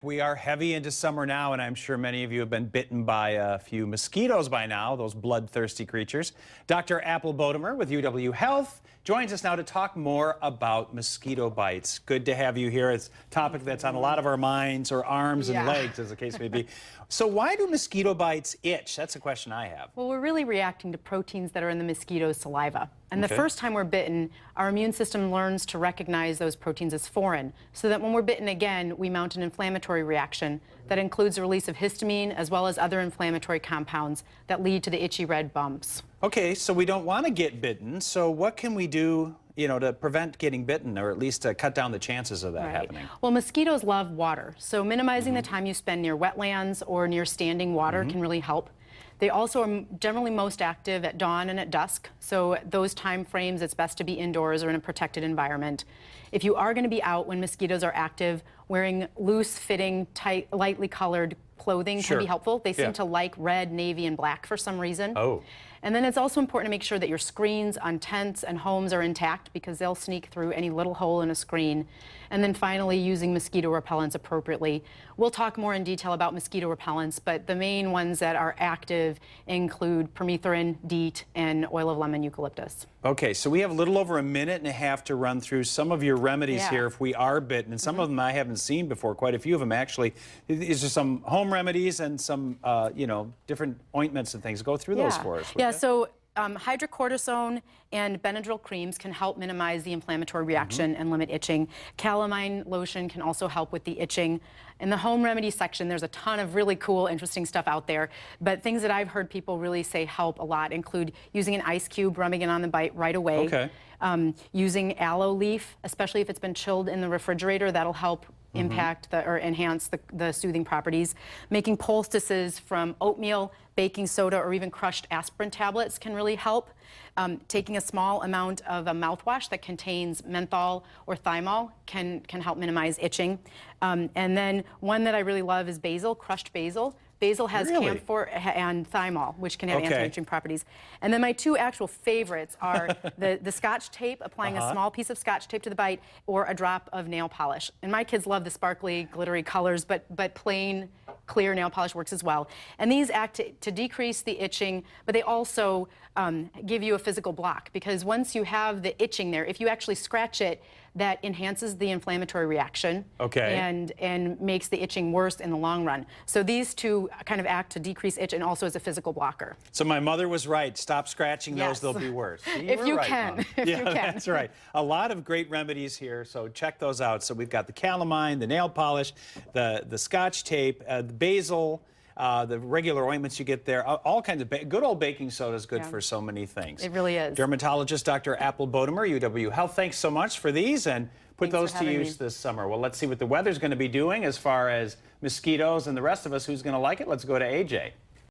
We are heavy into summer now, and I'm sure many of you have been bitten by a few mosquitoes by now, those bloodthirsty creatures. Dr. Apple Bodemer with UW Health joins us now to talk more about mosquito bites. Good to have you here. It's a topic that's on a lot of our minds, or arms and legs, as the case may be. So why do mosquito bites itch? That's a question I have. Well, we're really reacting to proteins that are in the mosquito's saliva. And the first time we're bitten, our immune system learns to recognize those proteins as foreign, so that when we're bitten again, we mount an inflammatory reaction that includes the release of histamine as well as other inflammatory compounds that lead to the itchy red bumps. Okay, so we don't want to get bitten. So what can we do, to prevent getting bitten, or at least to cut down the chances of that happening? Well, mosquitoes love water, so minimizing the time you spend near wetlands or near standing water can really help. They also are generally most active at dawn and at dusk, so those time frames it's best to be indoors or in a protected environment. If you are going to be out when mosquitoes are active, wearing loose-fitting, tight, lightly colored clothing can be helpful. They seem to like red, navy, and black for some reason. And then it's also important to make sure that your screens on tents and homes are intact, because they'll sneak through any little hole in a screen. And then finally, using mosquito repellents appropriately. We'll talk more in detail about mosquito repellents, but the main ones that are active include permethrin, DEET, and oil of lemon eucalyptus. Okay, so we have a little over a minute and a half to run through some of your remedies here if we are bitten, and some of them I haven't seen before, quite a few of them actually. These are some home remedies and some, different ointments and things. Go through those for us. Yeah, so hydrocortisone and Benadryl creams can help minimize the inflammatory reaction and limit itching. Calamine lotion can also help with the itching. In the home remedy section, there's a ton of really cool, interesting stuff out there. But things that I've heard people really say help a lot include using an ice cube, rubbing it on the bite right away. Using aloe leaf, especially if it's been chilled in the refrigerator, that'll help impact or enhance the soothing properties. Making poultices from oatmeal, baking soda, or even crushed aspirin tablets can really help. Taking a small amount of a mouthwash that contains menthol or thymol can help minimize itching. And then one that I really love is basil, crushed basil. Basil has camphor and thymol, which can have anti-itching properties. And then my two actual favorites are the Scotch tape, applying a small piece of Scotch tape to the bite, or a drop of nail polish. And my kids love the sparkly, glittery colors, but plain, clear nail polish works as well. And these act to decrease the itching, but they also give you a physical block, because once you have the itching there, if you actually scratch it, that enhances the inflammatory reaction and makes the itching worse in the long run. So these two kind of act to decrease itch and also as a physical blocker. So my mother was right. Stop scratching those, they'll be worse. If you can. That's right. A lot of great remedies here, so check those out. So we've got the calamine, the nail polish, the Scotch tape, the basil, the regular ointments you get there, all kinds of good old baking soda is good for so many things. It really is. Dermatologist Dr. Apple Bodemer, UW Health, thanks so much for these, and put those to use this summer. Well, let's see what the weather's going to be doing as far as mosquitoes and the rest of us who's going to like it. Let's go to AJ.